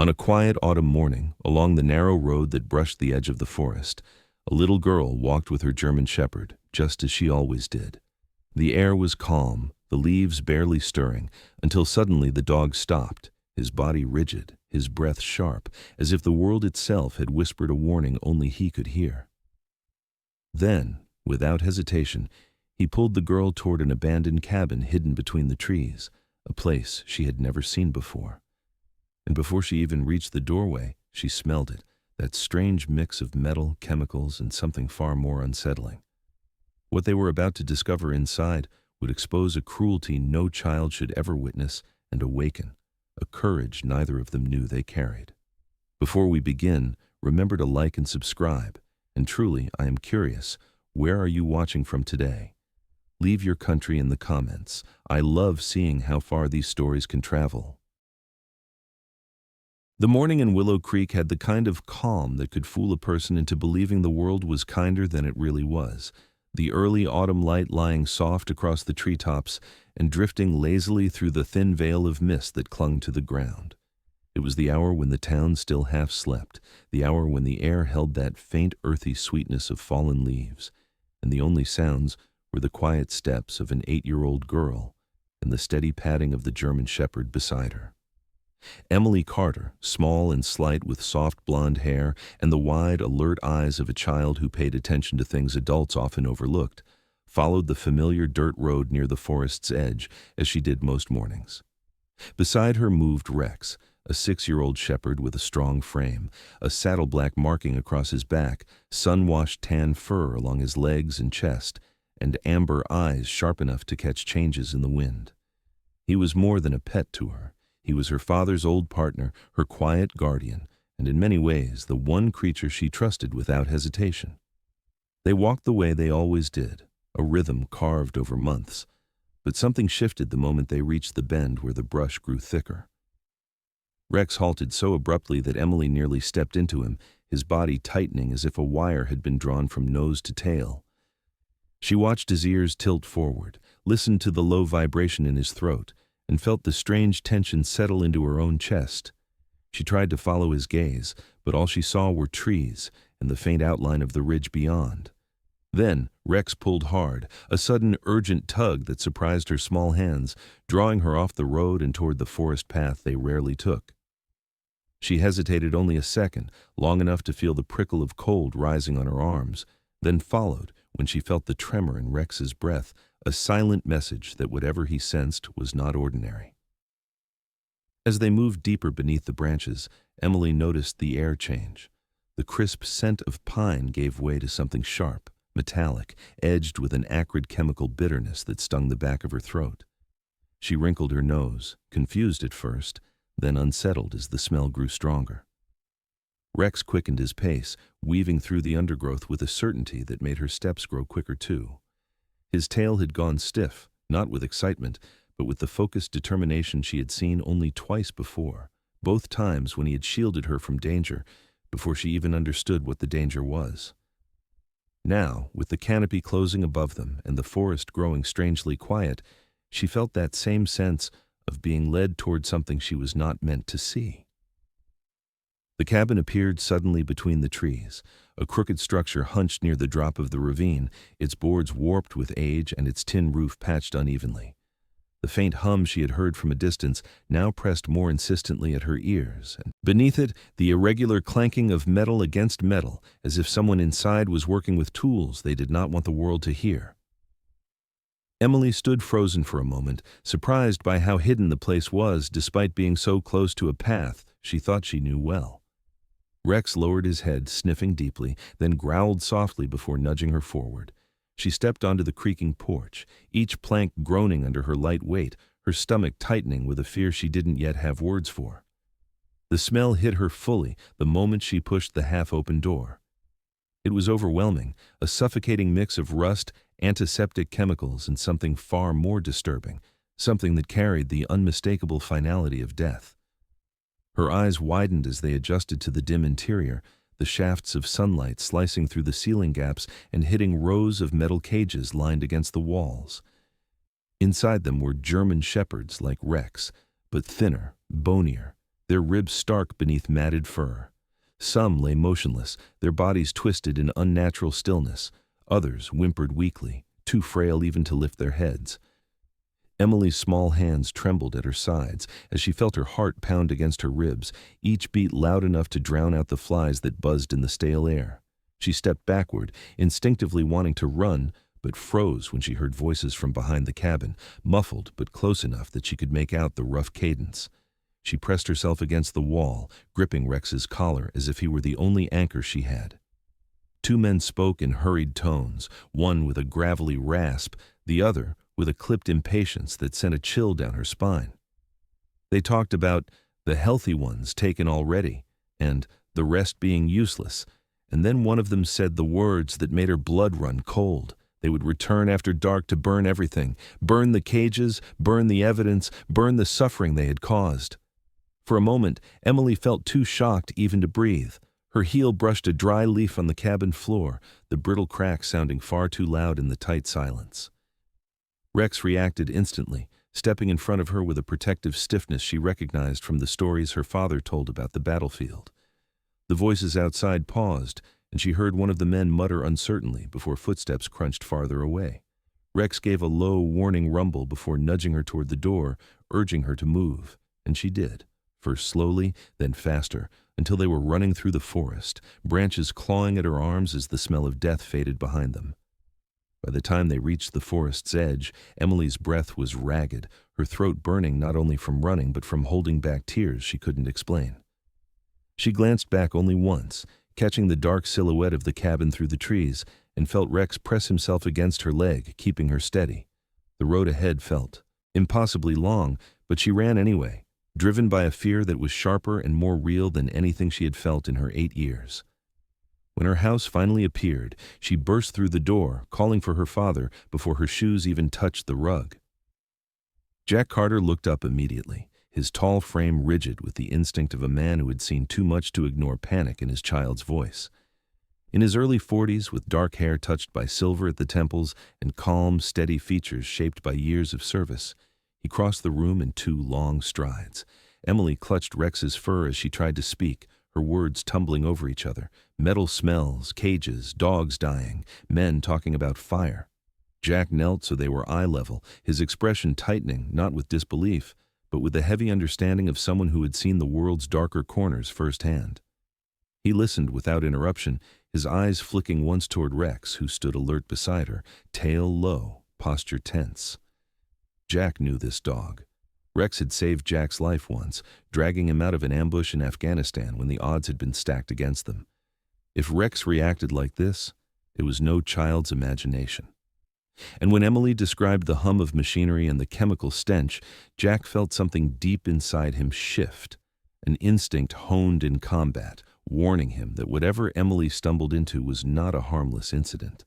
On a quiet autumn morning, along the narrow road that brushed the edge of the forest, a little girl walked with her German shepherd, just as she always did. The air was calm, the leaves barely stirring, until suddenly the dog stopped, his body rigid, his breath sharp, as if the world itself had whispered a warning only he could hear. Then, without hesitation, he pulled the girl toward an abandoned cabin hidden between the trees, a place she had never seen before. And before she even reached the doorway, she smelled it, that strange mix of metal, chemicals, and something far more unsettling. What they were about to discover inside would expose a cruelty no child should ever witness and awaken a courage neither of them knew they carried. Before we begin, remember to like and subscribe. And truly, I am curious, where are you watching from today? Leave your country in the comments. I love seeing how far these stories can travel. The morning in Willow Creek had the kind of calm that could fool a person into believing the world was kinder than it really was. The early autumn light lying soft across the treetops and drifting lazily through the thin veil of mist that clung to the ground. It was the hour when the town still half slept, the hour when the air held that faint earthy sweetness of fallen leaves, and the only sounds were the quiet steps of an 8-year-old girl and the steady patting of the German shepherd beside her. Emily Carter, small and slight with soft blonde hair and the wide, alert eyes of a child who paid attention to things adults often overlooked, followed the familiar dirt road near the forest's edge as she did most mornings. Beside her moved Rex, a 6-year-old shepherd with a strong frame, a saddle-black marking across his back, sun-washed tan fur along his legs and chest, and amber eyes sharp enough to catch changes in the wind. He was more than a pet to her. He was her father's old partner, her quiet guardian, and in many ways the one creature she trusted without hesitation. They walked the way they always did, a rhythm carved over months, but something shifted the moment they reached the bend where the brush grew thicker. Rex halted so abruptly that Emily nearly stepped into him, his body tightening as if a wire had been drawn from nose to tail. She watched his ears tilt forward, listened to the low vibration in his throat, and felt the strange tension settle into her own chest. She tried to follow his gaze, but all she saw were trees and the faint outline of the ridge beyond. Then Rex pulled hard, a sudden urgent tug that surprised her small hands, drawing her off the road and toward the forest path they rarely took. She hesitated only a second, long enough to feel the prickle of cold rising on her arms, then followed when she felt the tremor in Rex's breath, a silent message that whatever he sensed was not ordinary. As they moved deeper beneath the branches, Emily noticed the air change. The crisp scent of pine gave way to something sharp, metallic, edged with an acrid chemical bitterness that stung the back of her throat. She wrinkled her nose, confused at first, then unsettled as the smell grew stronger. Rex quickened his pace, weaving through the undergrowth with a certainty that made her steps grow quicker too. His tail had gone stiff, not with excitement, but with the focused determination she had seen only twice before, both times when he had shielded her from danger, before she even understood what the danger was. Now, with the canopy closing above them and the forest growing strangely quiet, she felt that same sense of being led toward something she was not meant to see. The cabin appeared suddenly between the trees, a crooked structure hunched near the drop of the ravine, its boards warped with age and its tin roof patched unevenly. The faint hum she had heard from a distance now pressed more insistently at her ears, and beneath it, the irregular clanking of metal against metal, as if someone inside was working with tools they did not want the world to hear. Emily stood frozen for a moment, surprised by how hidden the place was despite being so close to a path she thought she knew well. Rex lowered his head, sniffing deeply, then growled softly before nudging her forward. She stepped onto the creaking porch, each plank groaning under her light weight, her stomach tightening with a fear she didn't yet have words for. The smell hit her fully the moment she pushed the half-open door. It was overwhelming, a suffocating mix of rust, antiseptic chemicals, and something far more disturbing, something that carried the unmistakable finality of death. Her eyes widened as they adjusted to the dim interior, the shafts of sunlight slicing through the ceiling gaps and hitting rows of metal cages lined against the walls. Inside them were German shepherds like Rex, but thinner, bonier, their ribs stark beneath matted fur. Some lay motionless, their bodies twisted in unnatural stillness. Others whimpered weakly, too frail even to lift their heads. Emily's small hands trembled at her sides as she felt her heart pound against her ribs, each beat loud enough to drown out the flies that buzzed in the stale air. She stepped backward, instinctively wanting to run, but froze when she heard voices from behind the cabin, muffled but close enough that she could make out the rough cadence. She pressed herself against the wall, gripping Rex's collar as if he were the only anchor she had. Two men spoke in hurried tones, one with a gravelly rasp, the other with a clipped impatience that sent a chill down her spine. They talked about the healthy ones taken already, and the rest being useless, and then one of them said the words that made her blood run cold. They would return after dark to burn everything, burn the cages, burn the evidence, burn the suffering they had caused. For a moment, Emily felt too shocked even to breathe. Her heel brushed a dry leaf on the cabin floor, the brittle crack sounding far too loud in the tight silence. Rex reacted instantly, stepping in front of her with a protective stiffness she recognized from the stories her father told about the battlefield. The voices outside paused, and she heard one of the men mutter uncertainly before footsteps crunched farther away. Rex gave a low, warning rumble before nudging her toward the door, urging her to move, and she did, first slowly, then faster, until they were running through the forest, branches clawing at her arms as the smell of death faded behind them. By the time they reached the forest's edge, Emily's breath was ragged, her throat burning not only from running but from holding back tears she couldn't explain. She glanced back only once, catching the dark silhouette of the cabin through the trees, and felt Rex press himself against her leg, keeping her steady. The road ahead felt impossibly long, but she ran anyway, driven by a fear that was sharper and more real than anything she had felt in her 8 years. When her house finally appeared, she burst through the door, calling for her father before her shoes even touched the rug. Jack Carter looked up immediately, his tall frame rigid with the instinct of a man who had seen too much to ignore panic in his child's voice. In his early 40s, with dark hair touched by silver at the temples and calm, steady features shaped by years of service, he crossed the room in 2 long strides. Emily clutched Rex's fur as she tried to speak, her words tumbling over each other. Metal smells, cages, dogs dying, men talking about fire. Jack knelt so they were eye level, his expression tightening, not with disbelief, but with the heavy understanding of someone who had seen the world's darker corners firsthand. He listened without interruption, his eyes flicking once toward Rex, who stood alert beside her, tail low, posture tense. Jack knew this dog. Rex had saved Jack's life once, dragging him out of an ambush in Afghanistan when the odds had been stacked against them. If Rex reacted like this, it was no child's imagination. And when Emily described the hum of machinery and the chemical stench, Jack felt something deep inside him shift, an instinct honed in combat, warning him that whatever Emily stumbled into was not a harmless incident.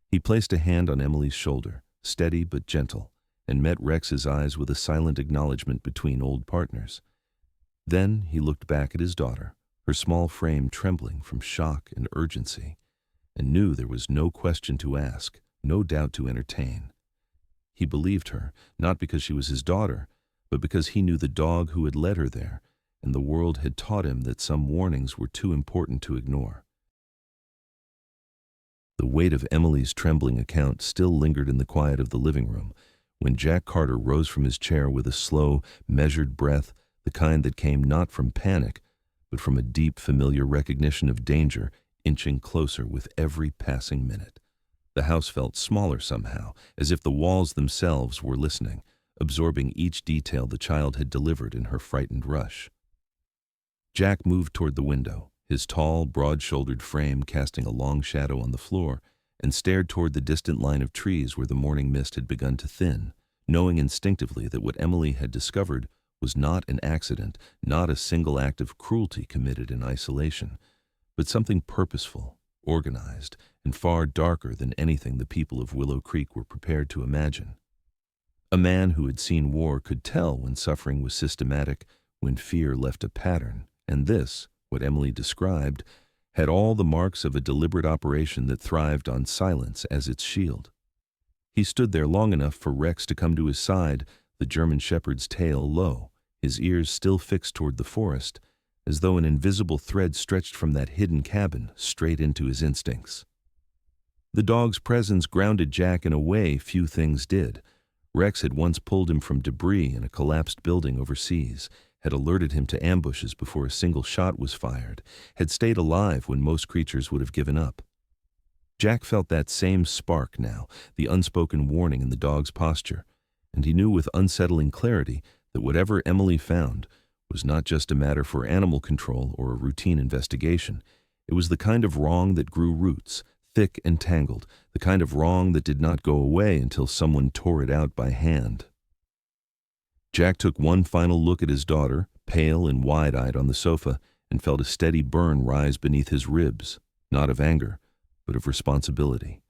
He placed a hand on Emily's shoulder, steady but gentle, and met Rex's eyes with a silent acknowledgement between old partners. Then he looked back at his daughter, her small frame trembling from shock and urgency, and knew there was no question to ask, no doubt to entertain. He believed her, not because she was his daughter, but because he knew the dog who had led her there, and the world had taught him that some warnings were too important to ignore. The weight of Emily's trembling account still lingered in the quiet of the living room, when Jack Carter rose from his chair with a slow, measured breath, the kind that came not from panic, but from a deep, familiar recognition of danger inching closer with every passing minute. The house felt smaller somehow, as if the walls themselves were listening, absorbing each detail the child had delivered in her frightened rush. Jack moved toward the window, his tall, broad-shouldered frame casting a long shadow on the floor, and stared toward the distant line of trees where the morning mist had begun to thin, knowing instinctively that what Emily had discovered was not an accident, not a single act of cruelty committed in isolation, but something purposeful, organized, and far darker than anything the people of Willow Creek were prepared to imagine. A man who had seen war could tell when suffering was systematic, when fear left a pattern, and this, what Emily described, had all the marks of a deliberate operation that thrived on silence as its shield. He stood there long enough for Rex to come to his side, the German shepherd's tail low, his ears still fixed toward the forest, as though an invisible thread stretched from that hidden cabin straight into his instincts. The dog's presence grounded Jack in a way few things did. Rex had once pulled him from debris in a collapsed building overseas, had alerted him to ambushes before a single shot was fired, had stayed alive when most creatures would have given up. Jack felt that same spark now, the unspoken warning in the dog's posture, and he knew with unsettling clarity that whatever Emily found was not just a matter for animal control or a routine investigation. It was the kind of wrong that grew roots, thick and tangled, the kind of wrong that did not go away until someone tore it out by hand. Jack took one final look at his daughter, pale and wide-eyed on the sofa, and felt a steady burn rise beneath his ribs, not of anger, but of responsibility.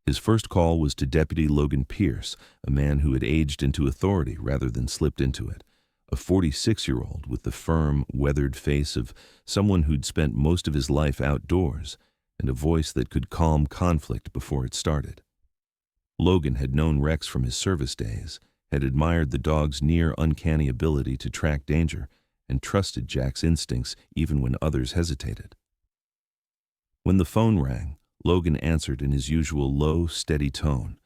His first call was to Deputy Logan Pierce, a man who had aged into authority rather than slipped into it, a 46-year-old with the firm, weathered face of someone who'd spent most of his life outdoors, and a voice that could calm conflict before it started. Logan had known Rex from his service days, had admired the dog's near uncanny ability to track danger, and trusted Jack's instincts even when others hesitated. When the phone rang, Logan answered in his usual low, steady tone,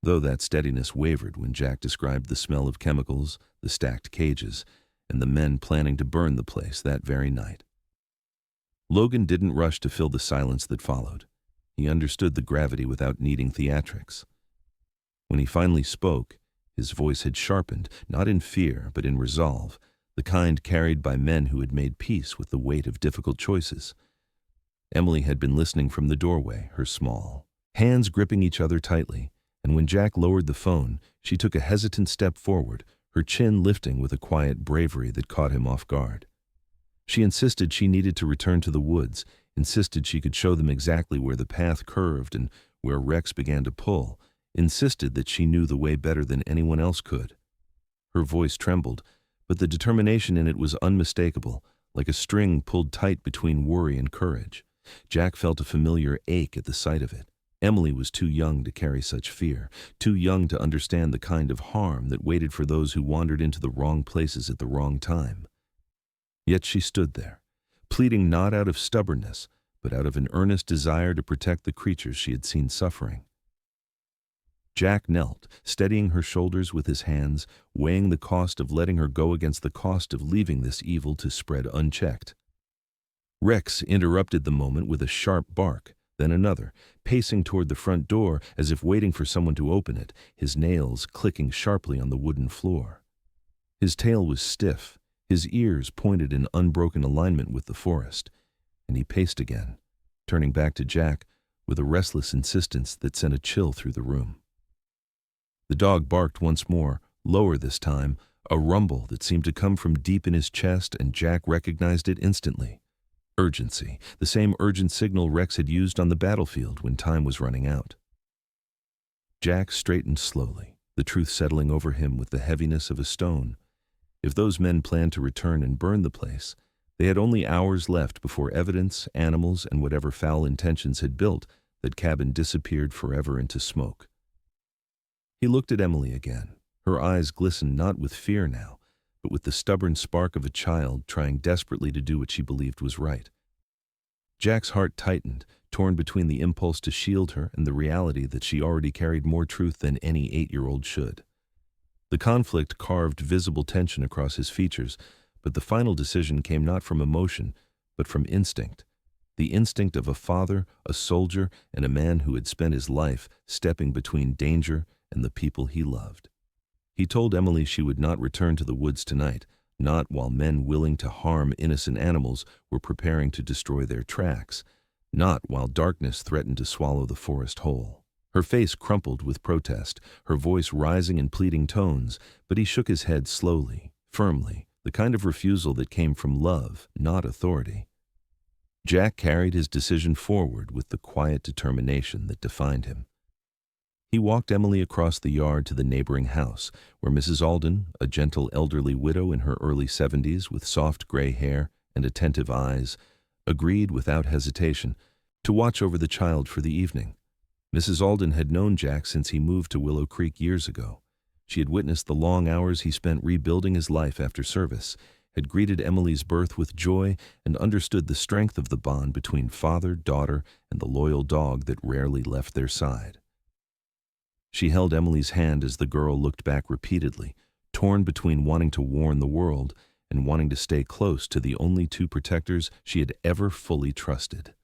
though that steadiness wavered when Jack described the smell of chemicals, the stacked cages, and the men planning to burn the place that very night. Logan didn't rush to fill the silence that followed. He understood the gravity without needing theatrics. When he finally spoke, his voice had sharpened, not in fear, but in resolve, the kind carried by men who had made peace with the weight of difficult choices. Emily had been listening from the doorway, her small hands gripping each other tightly, and when Jack lowered the phone, she took a hesitant step forward, her chin lifting with a quiet bravery that caught him off guard. She insisted she needed to return to the woods, insisted she could show them exactly where the path curved and where Rex began to pull, insisted that she knew the way better than anyone else could. Her voice trembled, but the determination in it was unmistakable, like a string pulled tight between worry and courage. Jack felt a familiar ache at the sight of it. Emily was too young to carry such fear, too young to understand the kind of harm that waited for those who wandered into the wrong places at the wrong time. Yet she stood there, pleading not out of stubbornness, but out of an earnest desire to protect the creatures she had seen suffering. Jack knelt, steadying her shoulders with his hands, weighing the cost of letting her go against the cost of leaving this evil to spread unchecked. Rex interrupted the moment with a sharp bark, then another, pacing toward the front door as if waiting for someone to open it, his nails clicking sharply on the wooden floor. His tail was stiff, his ears pointed in unbroken alignment with the forest, and he paced again, turning back to Jack with a restless insistence that sent a chill through the room. The dog barked once more, lower this time, a rumble that seemed to come from deep in his chest, and Jack recognized it instantly. Urgency, the same urgent signal Rex had used on the battlefield when time was running out. Jack straightened slowly, the truth settling over him with the heaviness of a stone. If those men planned to return and burn the place, they had only hours left before evidence, animals, and whatever foul intentions had built that cabin disappeared forever into smoke. He looked at Emily again. Her eyes glistened not with fear now, but with the stubborn spark of a child trying desperately to do what she believed was right. Jack's heart tightened, torn between the impulse to shield her and the reality that she already carried more truth than any 8-year-old should. The conflict carved visible tension across his features, but the final decision came not from emotion, but from instinct. The instinct of a father, a soldier, and a man who had spent his life stepping between danger and the people he loved. He told Emily she would not return to the woods tonight, not while men willing to harm innocent animals were preparing to destroy their tracks, not while darkness threatened to swallow the forest whole. Her face crumpled with protest, her voice rising in pleading tones, but he shook his head slowly, firmly, the kind of refusal that came from love, not authority. Jack carried his decision forward with the quiet determination that defined him. He walked Emily across the yard to the neighboring house, where Mrs. Alden, a gentle elderly widow in her early 70s with soft gray hair and attentive eyes, agreed without hesitation to watch over the child for the evening. Mrs. Alden had known Jack since he moved to Willow Creek years ago. She had witnessed the long hours he spent rebuilding his life after service, had greeted Emily's birth with joy, and understood the strength of the bond between father, daughter, and the loyal dog that rarely left their side. She held Emily's hand as the girl looked back repeatedly, torn between wanting to warn the world and wanting to stay close to the only two protectors she had ever fully trusted.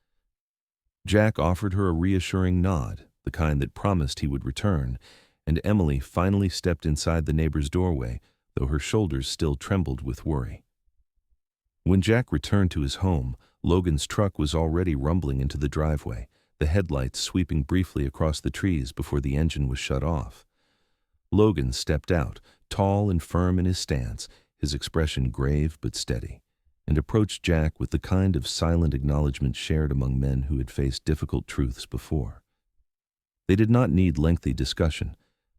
Jack offered her a reassuring nod, the kind that promised he would return, and Emily finally stepped inside the neighbor's doorway, though her shoulders still trembled with worry. When Jack returned to his home, Logan's truck was already rumbling into the driveway, the headlights sweeping briefly across the trees before the engine was shut off. Logan stepped out, tall and firm in his stance, his expression grave but steady, and approached Jack with the kind of silent acknowledgement shared among men who had faced difficult truths before. They did not need lengthy discussion.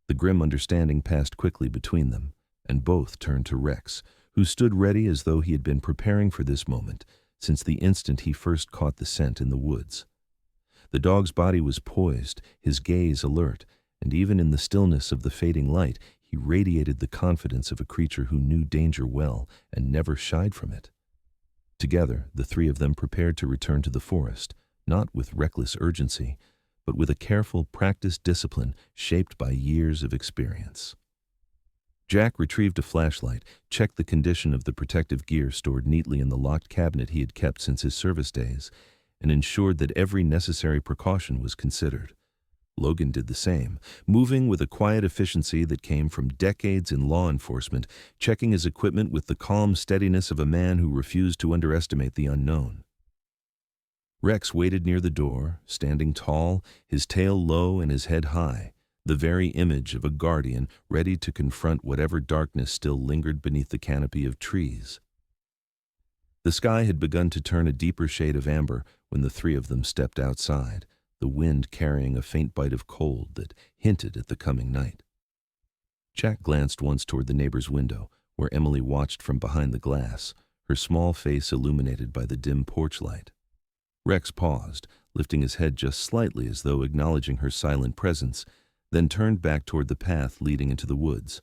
The grim understanding passed quickly between them, and both turned to Rex, who stood ready as though he had been preparing for this moment since the instant he first caught the scent in the woods. The dog's body was poised, his gaze alert, and even in the stillness of the fading light, he radiated the confidence of a creature who knew danger well and never shied from it. Together, the three of them prepared to return to the forest, not with reckless urgency, but with a careful, practiced discipline shaped by years of experience. Jack retrieved a flashlight, checked the condition of the protective gear stored neatly in the locked cabinet he had kept since his service days, and ensured that every necessary precaution was considered. Logan did the same, moving with a quiet efficiency that came from decades in law enforcement, checking his equipment with the calm steadiness of a man who refused to underestimate the unknown. Rex waited near the door, standing tall, his tail low and his head high, the very image of a guardian ready to confront whatever darkness still lingered beneath the canopy of trees. The sky had begun to turn a deeper shade of amber when the three of them stepped outside, the wind carrying a faint bite of cold that hinted at the coming night. Jack glanced once toward the neighbor's window, where Emily watched from behind the glass, her small face illuminated by the dim porch light. Rex paused, lifting his head just slightly as though acknowledging her silent presence, then turned back toward the path leading into the woods.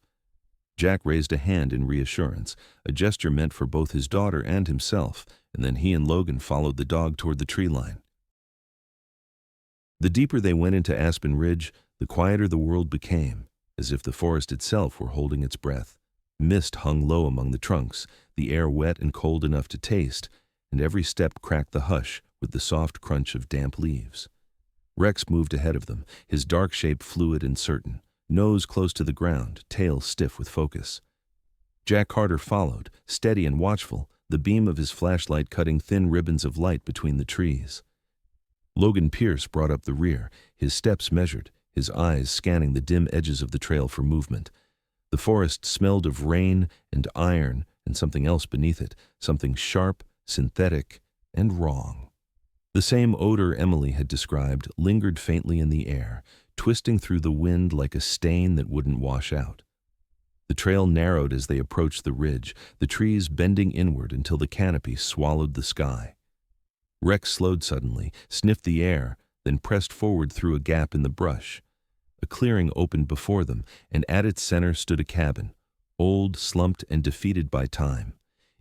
Jack raised a hand in reassurance, a gesture meant for both his daughter and himself, and then he and Logan followed the dog toward the tree line. The deeper they went into Aspen Ridge, the quieter the world became, as if the forest itself were holding its breath. Mist hung low among the trunks, the air wet and cold enough to taste, and every step cracked the hush with the soft crunch of damp leaves. Rex moved ahead of them, his dark shape fluid and certain, nose close to the ground, tail stiff with focus. Jack Carter followed, steady and watchful, the beam of his flashlight cutting thin ribbons of light between the trees. Logan Pierce brought up the rear, his steps measured, his eyes scanning the dim edges of the trail for movement. The forest smelled of rain and iron and something else beneath it, something sharp, synthetic, and wrong. The same odor Emily had described lingered faintly in the air, twisting through the wind like a stain that wouldn't wash out. The trail narrowed as they approached the ridge, the trees bending inward until the canopy swallowed the sky. Rex slowed suddenly, sniffed the air, then pressed forward through a gap in the brush. A clearing opened before them, and at its center stood a cabin, old, slumped, and defeated by time.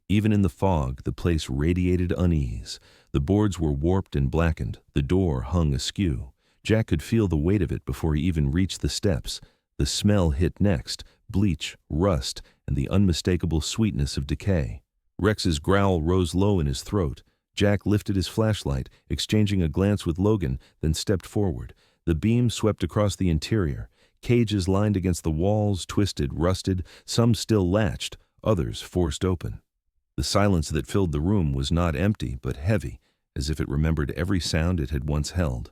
Even in the fog, the place radiated unease. The boards were warped and blackened, the door hung askew. Jack could feel the weight of it before he even reached the steps. The smell hit next, bleach, rust, and the unmistakable sweetness of decay. Rex's growl rose low in his throat. Jack lifted his flashlight, exchanging a glance with Logan, then stepped forward. The beam swept across the interior. Cages lined against the walls, twisted, rusted, some still latched, others forced open. The silence that filled the room was not empty, but heavy, as if it remembered every sound it had once held.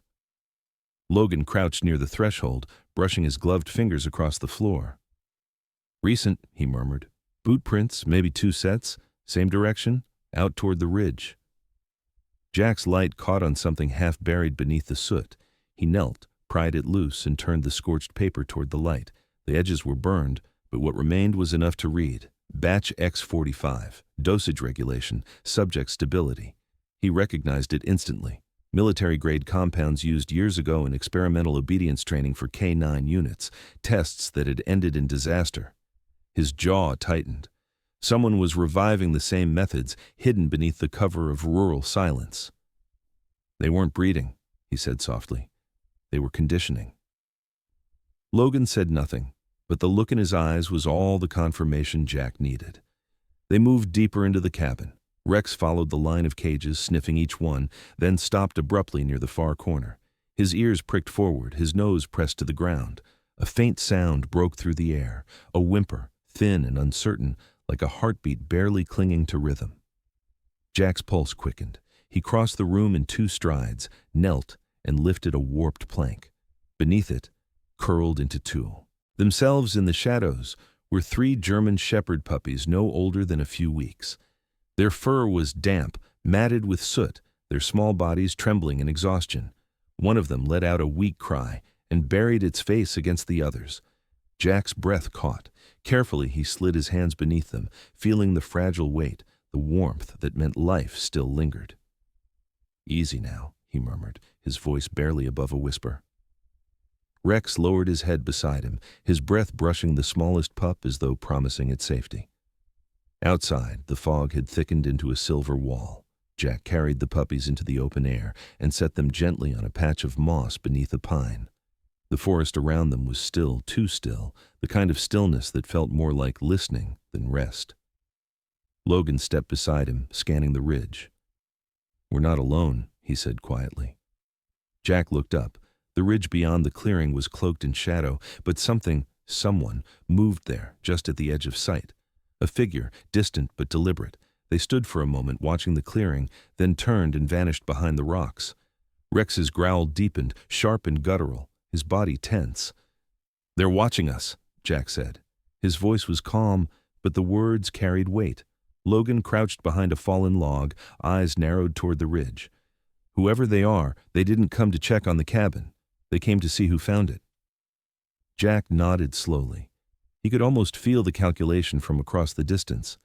Logan crouched near the threshold, brushing his gloved fingers across the floor. "Recent," he murmured. "Boot prints, maybe 2 sets, same direction, out toward the ridge." Jack's light caught on something half buried beneath the soot. He knelt, pried it loose, and turned the scorched paper toward the light. The edges were burned, but what remained was enough to read. Batch X45, dosage regulation, subject stability. He recognized it instantly. military-grade compounds used years ago in experimental obedience training for K-9 units, tests that had ended in disaster. His jaw tightened. Someone was reviving the same methods, hidden beneath the cover of rural silence. They weren't breeding, he said softly. They were conditioning. Logan said nothing, but the look in his eyes was all the confirmation Jack needed. They moved deeper into the cabin. Rex followed the line of cages, sniffing each one, then stopped abruptly near the far corner. His ears pricked forward, his nose pressed to the ground. A faint sound broke through the air, a whimper, thin and uncertain, like a heartbeat barely clinging to rhythm. Jack's pulse quickened. He crossed the room in 2 strides, knelt, and lifted a warped plank. Beneath it, curled into 2. Themselves in the shadows were 3 German shepherd puppies no older than a few weeks. Their fur was damp, matted with soot, their small bodies trembling in exhaustion. One of them let out a weak cry and buried its face against the others. Jack's breath caught. Carefully he slid his hands beneath them, feeling the fragile weight, the warmth that meant life still lingered. "Easy now," he murmured, his voice barely above a whisper. Rex lowered his head beside him, his breath brushing the smallest pup as though promising its safety. Outside, the fog had thickened into a silver wall. Jack carried the puppies into the open air and set them gently on a patch of moss beneath a pine. The forest around them was still, too still, the kind of stillness that felt more like listening than rest. Logan stepped beside him, scanning the ridge. "We're not alone," he said quietly. Jack looked up. The ridge beyond the clearing was cloaked in shadow, but someone, moved there, just at the edge of sight. A figure, distant but deliberate. They stood for a moment watching the clearing, then turned and vanished behind the rocks. Rex's growl deepened, sharp and guttural, his body tense. "They're watching us," Jack said. His voice was calm, but the words carried weight. Logan crouched behind a fallen log, eyes narrowed toward the ridge. "Whoever they are, they didn't come to check on the cabin. They came to see who found it." Jack nodded slowly. He could almost feel the calculation from across the distance.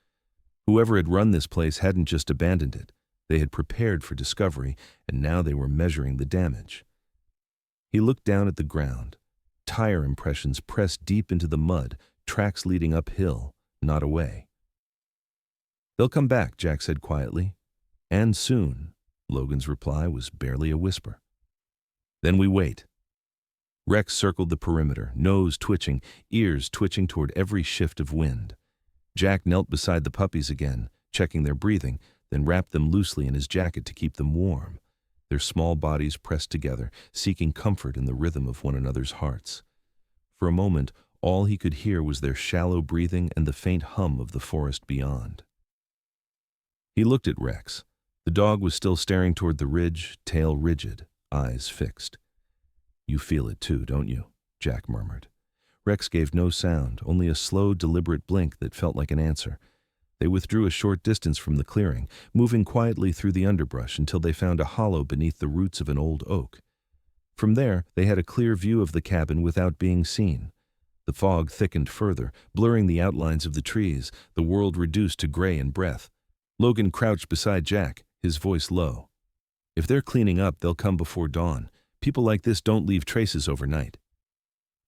Whoever had run this place hadn't just abandoned it. They had prepared for discovery, and now they were measuring the damage. He looked down at the ground. Tire impressions pressed deep into the mud, tracks leading uphill, not away. "They'll come back," Jack said quietly. "And soon." Logan's reply was barely a whisper. "Then we wait." Rex circled the perimeter, nose twitching, ears twitching toward every shift of wind. Jack knelt beside the puppies again, checking their breathing, then wrapped them loosely in his jacket to keep them warm. Their small bodies pressed together, seeking comfort in the rhythm of one another's hearts. For a moment, all he could hear was their shallow breathing and the faint hum of the forest beyond. He looked at Rex. The dog was still staring toward the ridge, tail rigid, eyes fixed. "You feel it too, don't you?" Jack murmured. Rex gave no sound, only a slow, deliberate blink that felt like an answer. They withdrew a short distance from the clearing, moving quietly through the underbrush until they found a hollow beneath the roots of an old oak. From there, they had a clear view of the cabin without being seen. The fog thickened further, blurring the outlines of the trees, the world reduced to gray and breath. Logan crouched beside Jack, his voice low. "If they're cleaning up, they'll come before dawn. People like this don't leave traces overnight."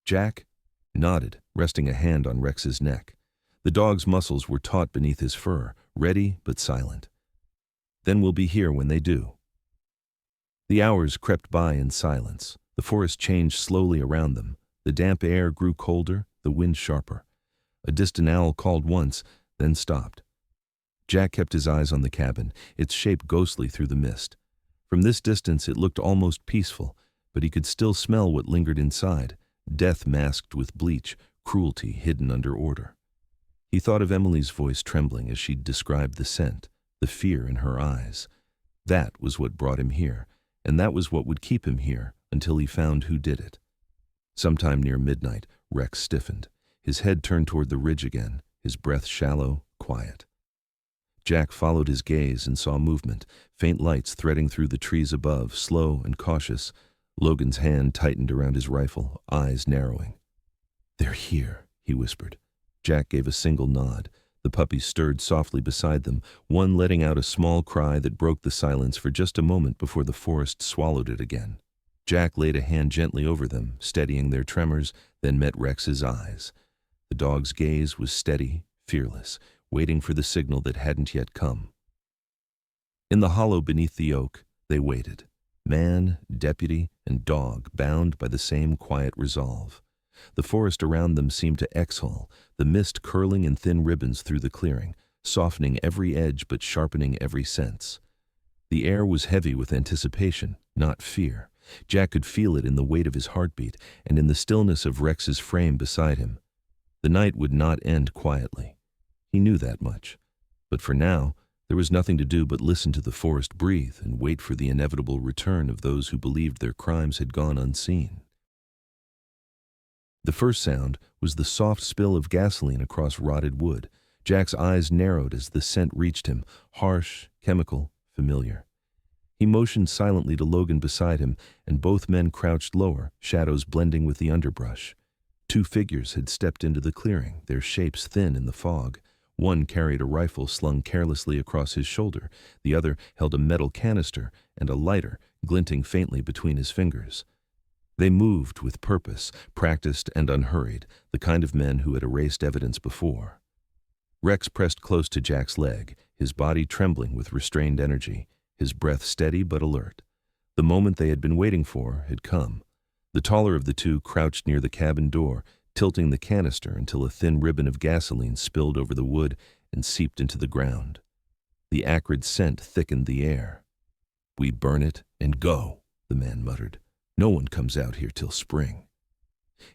Jack nodded, resting a hand on Rex's neck. The dog's muscles were taut beneath his fur, ready but silent. "Then we'll be here when they do." The hours crept by in silence. The forest changed slowly around them. The damp air grew colder, the wind sharper. A distant owl called once, then stopped. Jack kept his eyes on the cabin, its shape ghostly through the mist. From this distance it looked almost peaceful, but he could still smell what lingered inside, death masked with bleach, cruelty hidden under order. He thought of Emily's voice trembling as she described the scent, the fear in her eyes. That was what brought him here, and that was what would keep him here until he found who did it. Sometime near midnight, Rex stiffened. His head turned toward the ridge again, his breath shallow, quiet. Jack followed his gaze and saw movement, faint lights threading through the trees above, slow and cautious. Logan's hand tightened around his rifle, eyes narrowing. "They're here," he whispered. Jack gave a single nod, The puppies stirred softly beside them, one letting out a small cry that broke the silence for just a moment before the forest swallowed it again. Jack laid a hand gently over them, steadying their tremors, then met Rex's eyes. The dog's gaze was steady, fearless, waiting for the signal that hadn't yet come. In the hollow beneath the oak, they waited. Man, deputy, and dog bound by the same quiet resolve. The forest around them seemed to exhale, the mist curling in thin ribbons through the clearing, softening every edge but sharpening every sense. The air was heavy with anticipation, not fear. Jack could feel it in the weight of his heartbeat and in the stillness of Rex's frame beside him. The night would not end quietly. He knew that much. But for now, there was nothing to do but listen to the forest breathe and wait for the inevitable return of those who believed their crimes had gone unseen. The first sound was the soft spill of gasoline across rotted wood. Jack's eyes narrowed as the scent reached him, harsh, chemical, familiar. He motioned silently to Logan beside him, and both men crouched lower, shadows blending with the underbrush. Two figures had stepped into the clearing, their shapes thin in the fog. One carried a rifle slung carelessly across his shoulder. The other held a metal canister and a lighter, glinting faintly between his fingers. They moved with purpose, practiced and unhurried, the kind of men who had erased evidence before. Rex pressed close to Jack's leg, his body trembling with restrained energy, his breath steady but alert. The moment they had been waiting for had come. The taller of the two crouched near the cabin door, tilting the canister until a thin ribbon of gasoline spilled over the wood and seeped into the ground. The acrid scent thickened the air. "We burn it and go," the man muttered. "No one comes out here till spring."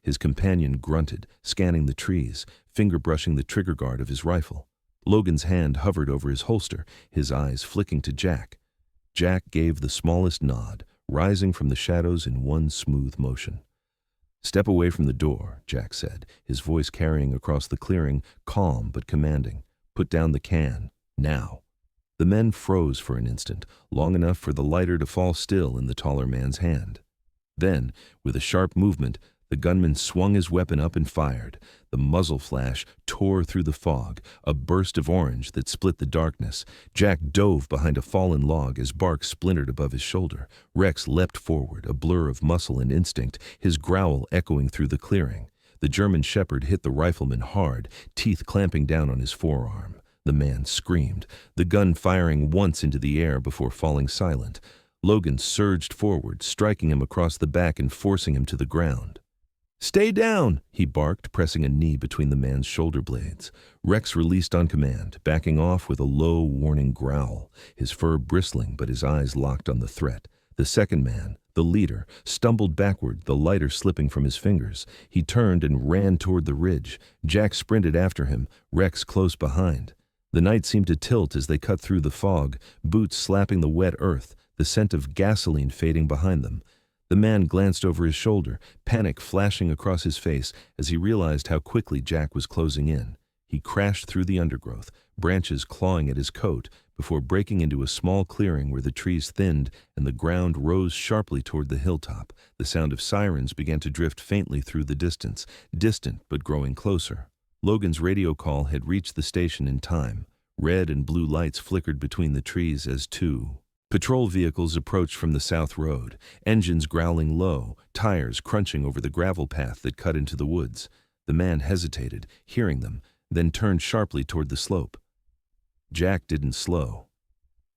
His companion grunted, scanning the trees, finger-brushing the trigger guard of his rifle. Logan's hand hovered over his holster, his eyes flicking to Jack. Jack gave the smallest nod, rising from the shadows in one smooth motion. "Step away from the door," Jack said, his voice carrying across the clearing, calm but commanding. "Put down the can, now." The men froze for an instant, long enough for the lighter to fall still in the taller man's hand. Then, with a sharp movement, the gunman swung his weapon up and fired. The muzzle flash tore through the fog, a burst of orange that split the darkness. Jack dove behind a fallen log as bark splintered above his shoulder. Rex leapt forward, a blur of muscle and instinct, his growl echoing through the clearing. The German shepherd hit the rifleman hard, teeth clamping down on his forearm. The man screamed, the gun firing once into the air before falling silent. Logan surged forward, striking him across the back and forcing him to the ground. "Stay down," he barked, pressing a knee between the man's shoulder blades. Rex released on command, backing off with a low, warning growl, his fur bristling but his eyes locked on the threat. The second man, the leader, stumbled backward, the lighter slipping from his fingers. He turned and ran toward the ridge. Jack sprinted after him, Rex close behind. The night seemed to tilt as they cut through the fog, boots slapping the wet earth, the scent of gasoline fading behind them. The man glanced over his shoulder, panic flashing across his face as he realized how quickly Jack was closing in. He crashed through the undergrowth, branches clawing at his coat, before breaking into a small clearing where the trees thinned and the ground rose sharply toward the hilltop. The sound of sirens began to drift faintly through the distance, distant but growing closer. Logan's radio call had reached the station in time. Red and blue lights flickered between the trees as two patrol vehicles approached from the south road, engines growling low, tires crunching over the gravel path that cut into the woods. The man hesitated, hearing them, then turned sharply toward the slope. Jack didn't slow.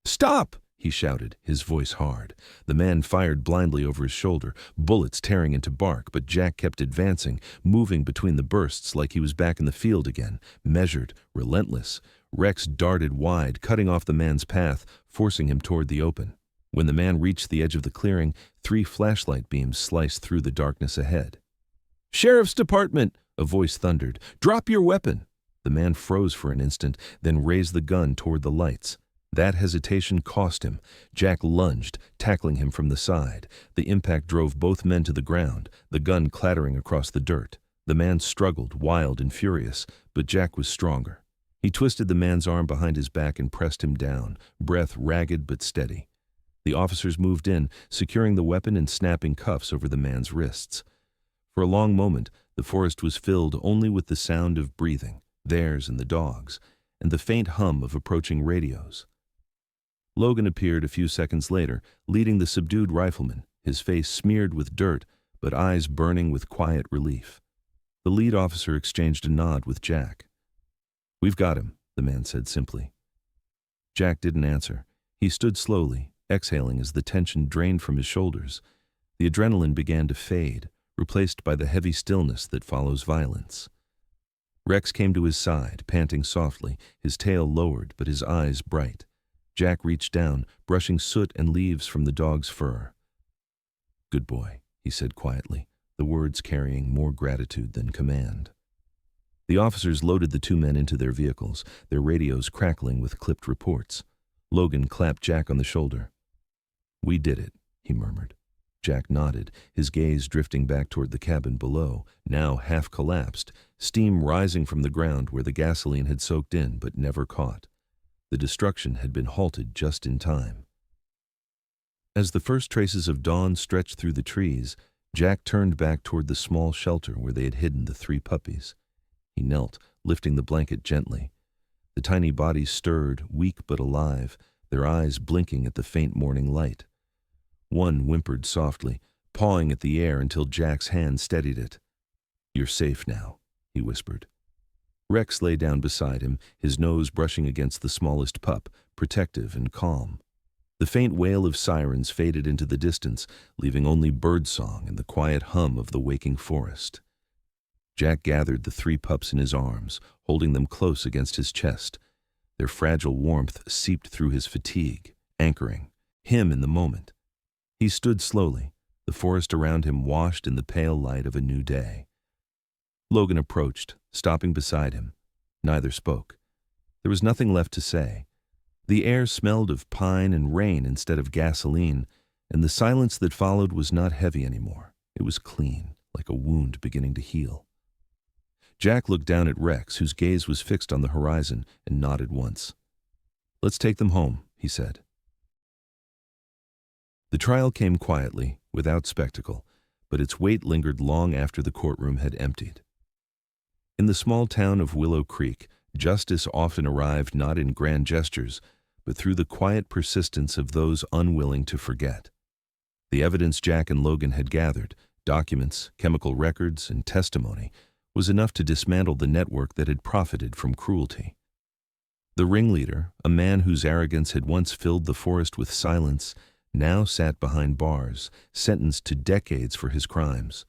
"Stop!" he shouted, his voice hard. The man fired blindly over his shoulder, bullets tearing into bark, but Jack kept advancing, moving between the bursts like he was back in the field again, measured, relentless. Rex darted wide, cutting off the man's path, forcing him toward the open. When the man reached the edge of the clearing, 3 flashlight beams sliced through the darkness ahead. "Sheriff's Department!" a voice thundered. "Drop your weapon!" The man froze for an instant, then raised the gun toward the lights. That hesitation cost him. Jack lunged, tackling him from the side. The impact drove both men to the ground, the gun clattering across the dirt. The man struggled, wild and furious, but Jack was stronger. He twisted the man's arm behind his back and pressed him down, breath ragged but steady. The officers moved in, securing the weapon and snapping cuffs over the man's wrists. For a long moment, the forest was filled only with the sound of breathing, theirs and the dog's. and the faint hum of approaching radios. Logan appeared a few seconds later, leading the subdued rifleman, his face smeared with dirt, but eyes burning with quiet relief. The lead officer exchanged a nod with Jack. "We've got him," the man said simply. Jack didn't answer. He stood slowly, exhaling as the tension drained from his shoulders. The adrenaline began to fade, replaced by the heavy stillness that follows violence. Rex came to his side, panting softly, his tail lowered but his eyes bright. Jack reached down, brushing soot and leaves from the dog's fur. "Good boy," he said quietly, the words carrying more gratitude than command. The officers loaded the two men into their vehicles, their radios crackling with clipped reports. Logan clapped Jack on the shoulder. "We did it," he murmured. Jack nodded, his gaze drifting back toward the cabin below, now half collapsed, steam rising from the ground where the gasoline had soaked in but never caught. The destruction had been halted just in time. As the first traces of dawn stretched through the trees, Jack turned back toward the small shelter where they had hidden the three puppies. He knelt, lifting the blanket gently. The tiny bodies stirred, weak but alive, their eyes blinking at the faint morning light. One whimpered softly, pawing at the air until Jack's hand steadied it. "You're safe now," he whispered. Rex lay down beside him, his nose brushing against the smallest pup, protective and calm. The faint wail of sirens faded into the distance, leaving only birdsong and the quiet hum of the waking forest. Jack gathered the three pups in his arms, holding them close against his chest. Their fragile warmth seeped through his fatigue, anchoring him in the moment. He stood slowly, the forest around him washed in the pale light of a new day. Logan approached, stopping beside him. Neither spoke. There was nothing left to say. The air smelled of pine and rain instead of gasoline, and the silence that followed was not heavy anymore. It was clean, like a wound beginning to heal. Jack looked down at Rex, whose gaze was fixed on the horizon, and nodded once. "Let's take them home," he said. The trial came quietly, without spectacle, but its weight lingered long after the courtroom had emptied. In the small town of Willow Creek, justice often arrived not in grand gestures, but through the quiet persistence of those unwilling to forget. The evidence Jack and Logan had gathered, documents, chemical records, and testimony, was enough to dismantle the network that had profited from cruelty. The ringleader, a man whose arrogance had once filled the forest with silence, now sat behind bars, sentenced to decades for his crimes.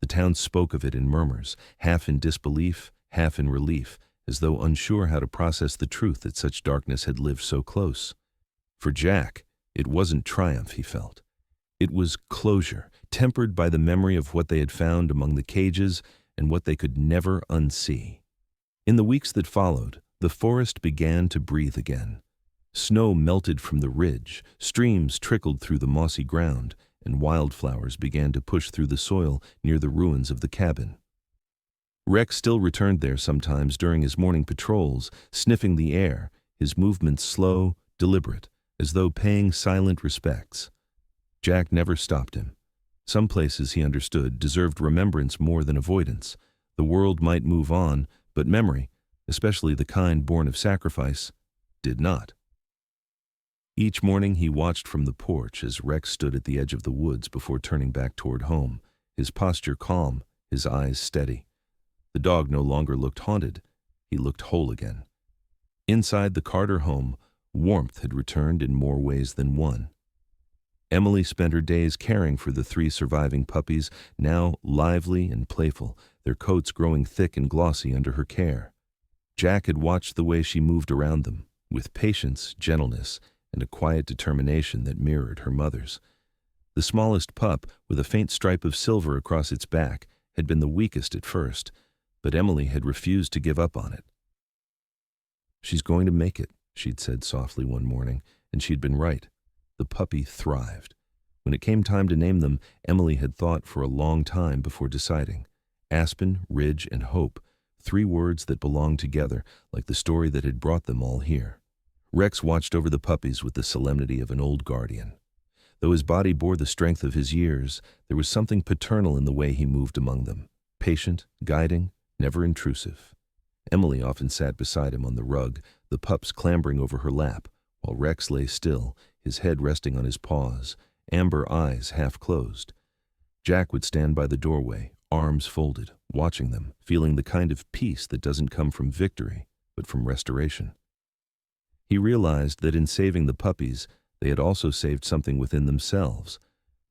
The town spoke of it in murmurs, half in disbelief, half in relief, as though unsure how to process the truth that such darkness had lived so close. For Jack, it wasn't triumph, he felt. It was closure, tempered by the memory of what they had found among the cages and what they could never unsee. In the weeks that followed, the forest began to breathe again. Snow melted from the ridge, streams trickled through the mossy ground, and wildflowers began to push through the soil near the ruins of the cabin. Rex still returned there sometimes during his morning patrols, sniffing the air, his movements slow, deliberate, as though paying silent respects. Jack never stopped him. Some places, he understood, deserved remembrance more than avoidance. The world might move on, but memory, especially the kind born of sacrifice, did not. Each morning he watched from the porch as Rex stood at the edge of the woods before turning back toward home, his posture calm, his eyes steady. The dog no longer looked haunted. He looked whole again. Inside the Carter home, warmth had returned in more ways than one. Emily spent her days caring for the three surviving puppies, now lively and playful, their coats growing thick and glossy under her care. Jack had watched the way she moved around them, with patience, gentleness, and a quiet determination that mirrored her mother's. The smallest pup, with a faint stripe of silver across its back, had been the weakest at first, but Emily had refused to give up on it. "She's going to make it," she'd said softly one morning, and she'd been right. The puppy thrived. When it came time to name them, Emily had thought for a long time before deciding. Aspen, Ridge, and Hope, 3 words that belonged together, like the story that had brought them all here. Rex watched over the puppies with the solemnity of an old guardian. Though his body bore the strength of his years, there was something paternal in the way he moved among them, patient, guiding, never intrusive. Emily often sat beside him on the rug, the pups clambering over her lap, while Rex lay still, his head resting on his paws, amber eyes half closed. Jack would stand by the doorway, arms folded, watching them, feeling the kind of peace that doesn't come from victory, but from restoration. He realized that in saving the puppies, they had also saved something within themselves,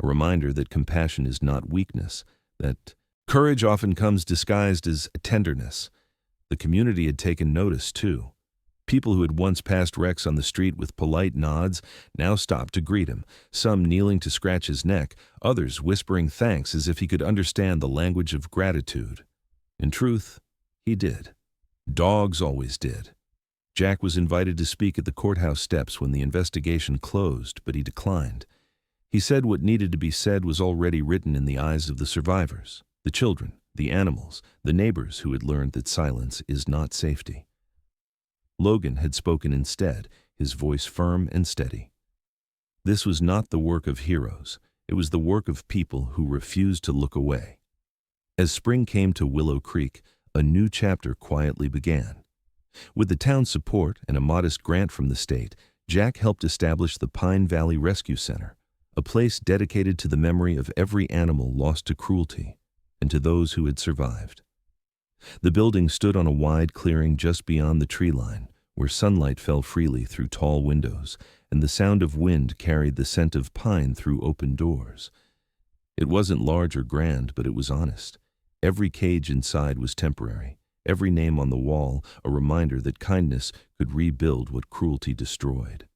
a reminder that compassion is not weakness, that courage often comes disguised as tenderness. The community had taken notice, too. People who had once passed Rex on the street with polite nods now stopped to greet him, some kneeling to scratch his neck, others whispering thanks as if he could understand the language of gratitude. In truth, he did. Dogs always did. Jack was invited to speak at the courthouse steps when the investigation closed, but he declined. He said what needed to be said was already written in the eyes of the survivors, the children, the animals, the neighbors who had learned that silence is not safety. Logan had spoken instead, his voice firm and steady. This was not the work of heroes. It was the work of people who refused to look away. As spring came to Willow Creek, a new chapter quietly began. With the town's support and a modest grant from the state, Jack helped establish the Pine Valley Rescue Center, a place dedicated to the memory of every animal lost to cruelty and to those who had survived. The building stood on a wide clearing just beyond the tree line, where sunlight fell freely through tall windows, and the sound of wind carried the scent of pine through open doors. It wasn't large or grand, but it was honest. Every cage inside was temporary, every name on the wall a reminder that kindness could rebuild what cruelty destroyed.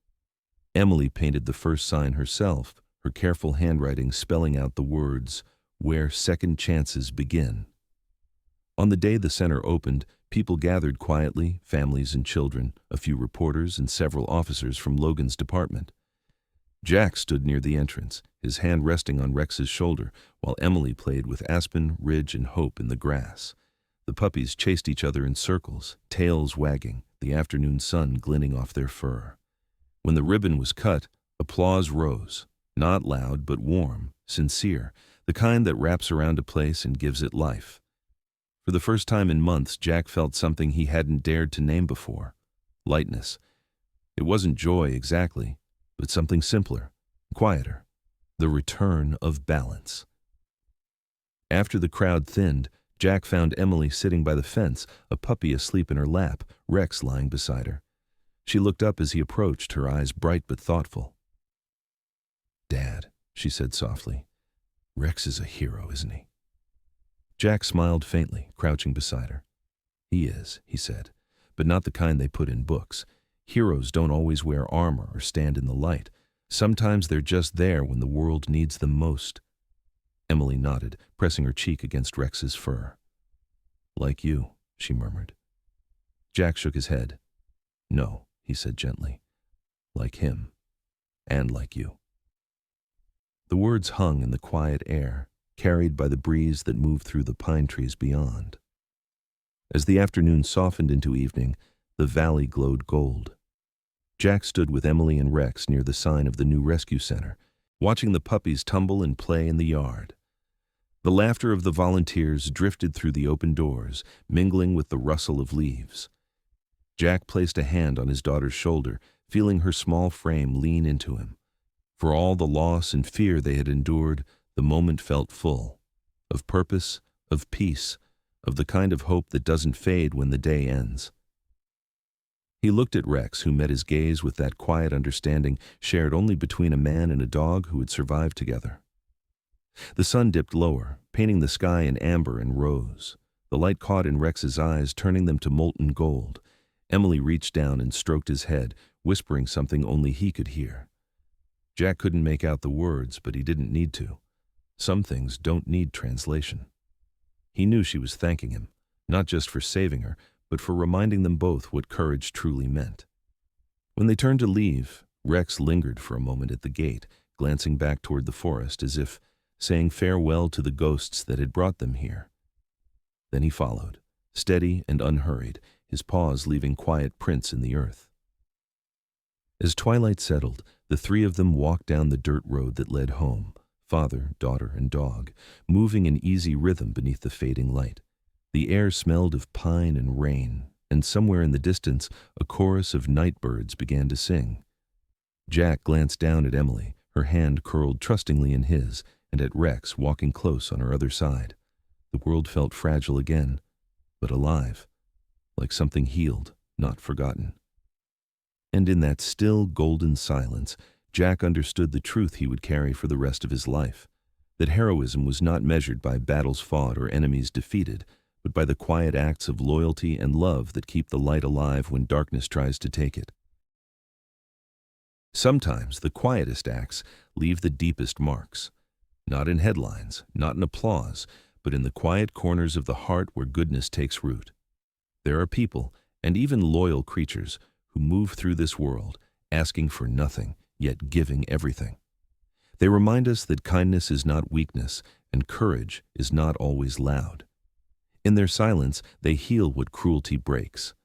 Emily painted the first sign herself, her careful handwriting spelling out the words, "Where second chances begin." On the day the center opened, people gathered quietly, families and children, a few reporters and several officers from Logan's department. Jack stood near the entrance, his hand resting on Rex's shoulder, while Emily played with Aspen, Ridge, and Hope in the grass. The puppies chased each other in circles, tails wagging, the afternoon sun glinting off their fur. When the ribbon was cut, applause rose, not loud but warm, sincere, the kind that wraps around a place and gives it life. For the first time in months, Jack felt something he hadn't dared to name before: lightness. It wasn't joy exactly, but something simpler, quieter, the return of balance. After the crowd thinned, Jack found Emily sitting by the fence, a puppy asleep in her lap, Rex lying beside her. She looked up as he approached, her eyes bright but thoughtful. "Dad," she said softly, "Rex is a hero, isn't he?" Jack smiled faintly, crouching beside her. "He is," he said, "but not the kind they put in books. Heroes don't always wear armor or stand in the light. Sometimes they're just there when the world needs them most." Emily nodded, pressing her cheek against Rex's fur. "Like you," she murmured. Jack shook his head. "No," he said gently. "Like him. And like you." The words hung in the quiet air, carried by the breeze that moved through the pine trees beyond. As the afternoon softened into evening, the valley glowed gold. Jack stood with Emily and Rex near the sign of the new rescue center, watching the puppies tumble and play in the yard. The laughter of the volunteers drifted through the open doors, mingling with the rustle of leaves. Jack placed a hand on his daughter's shoulder, feeling her small frame lean into him. For all the loss and fear they had endured, the moment felt full, of purpose, of peace, of the kind of hope that doesn't fade when the day ends. He looked at Rex, who met his gaze with that quiet understanding shared only between a man and a dog who had survived together. The sun dipped lower, painting the sky in amber and rose. The light caught in Rex's eyes, turning them to molten gold. Emily reached down and stroked his head, whispering something only he could hear. Jack couldn't make out the words, but he didn't need to. Some things don't need translation. He knew she was thanking him, not just for saving her, but for reminding them both what courage truly meant. When they turned to leave, Rex lingered for a moment at the gate, glancing back toward the forest as if saying farewell to the ghosts that had brought them here. Then he followed, steady and unhurried, his paws leaving quiet prints in the earth. As twilight settled, the three of them walked down the dirt road that led home, father, daughter, and dog, moving in easy rhythm beneath the fading light. The air smelled of pine and rain, and somewhere in the distance a chorus of night birds began to sing. Jack glanced down at Emily, her hand curled trustingly in his, and at Rex walking close on her other side. The world felt fragile again, but alive, like something healed, not forgotten. And in that still, golden silence, Jack understood the truth he would carry for the rest of his life, that heroism was not measured by battles fought or enemies defeated, but by the quiet acts of loyalty and love that keep the light alive when darkness tries to take it. Sometimes the quietest acts leave the deepest marks, not in headlines, not in applause, but in the quiet corners of the heart where goodness takes root. There are people, and even loyal creatures, who move through this world, asking for nothing, yet giving everything. They remind us that kindness is not weakness, and courage is not always loud. In their silence, they heal what cruelty breaks.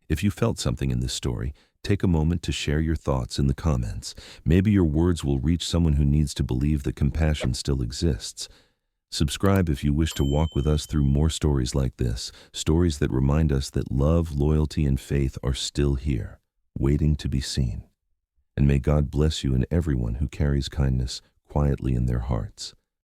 If you felt something in this story, take a moment to share your thoughts in the comments. Maybe your words will reach someone who needs to believe that compassion still exists. Subscribe if you wish to walk with us through more stories like this, stories that remind us that love, loyalty, and faith are still here, waiting to be seen. And may God bless you and everyone who carries kindness quietly in their hearts.